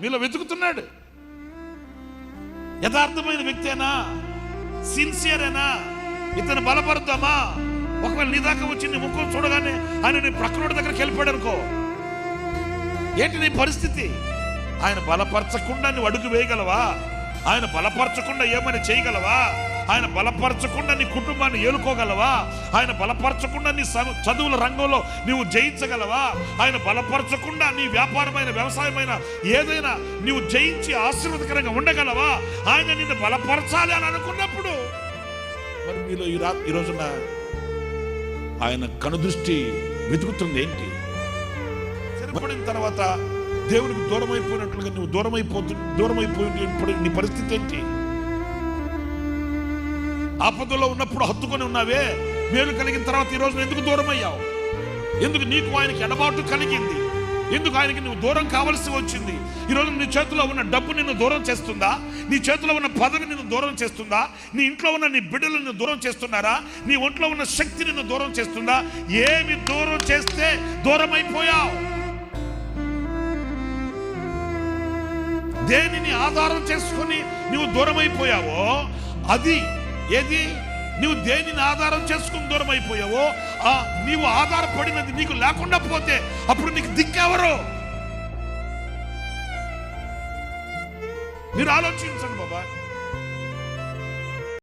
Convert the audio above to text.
మీలో వెతుకుతున్నాడు. యథార్థమైన వ్యక్తేనా, సిన్సియరేనా, ఇతను బలపరుద్దామా? ఒకవేళ నీ దాకా వచ్చి నీ ముఖం చూడగానే ఆయన నీ ప్రక్కనోడి దగ్గరికి వెళ్ళిపోయాడు అనుకో, ఏంటి నీ పరిస్థితి? ఆయన బలపరచకుండా నువ్వు అడుగు వేయగలవా? ఆయన బలపరచకుండా ఏమైనా చేయగలవా? ఆయన బలపరచకుండా నీ కుటుంబాన్ని ఏలుకోగలవా? ఆయన బలపరచకుండా నీ చదువుల రంగంలో నువ్వు జయించగలవా? ఆయన బలపరచకుండా నీ వ్యాపారమైన, వ్యవసాయమైన ఏదైనా నువ్వు జయించి ఆశీర్వాదకరంగా ఉండగలవా? ఆయన నిన్ను బలపరచాలి అని అనుకున్నప్పుడు మరి మీలో ఈ రోజున ఆయన కనుదృష్టి వెతుకుతుంది ఏంటి? సరిపడిన తర్వాత దేవునికి దూరం అయిపోయినట్లుగా నువ్వు దూరమైపోయినప్పుడు నీ పరిస్థితి ఏంటి? ఆపదలో ఉన్నప్పుడు హత్తుకొని ఉన్నావే, మేలు కలిగిన తర్వాత ఈ రోజున ఎందుకు దూరం అయ్యావు? ఎందుకు నీకు ఆయనకి ఎడబాటు కలిగింది? ఎందుకు ఆయనకి నువ్వు దూరం కావలసి వచ్చింది? ఈరోజు నీ చేతిలో ఉన్న డబ్బు నిన్ను దూరం చేస్తుందా? నీ చేతిలో ఉన్న పదవి నిన్ను దూరం చేస్తుందా? నీ ఇంట్లో ఉన్న నీ బిడ్డలు నిన్ను దూరం చేస్తున్నారా? నీ ఒంట్లో ఉన్న శక్తి నిన్ను దూరం చేస్తుందా? ఏమి దూరం చేస్తే దూరం అయిపోయావు? దేనిని ఆధారం చేసుకొని నువ్వు దూరం అయిపోయావో అది ఏది? నువ్వు దేనిని ఆధారం చేసుకుని దూరం అయిపోయావో, నీవు ఆధారపడినది నీకు లేకుండా పోతే అప్పుడు నీకు దిక్కెవరు? మీరు ఆలోచించండి బాబా.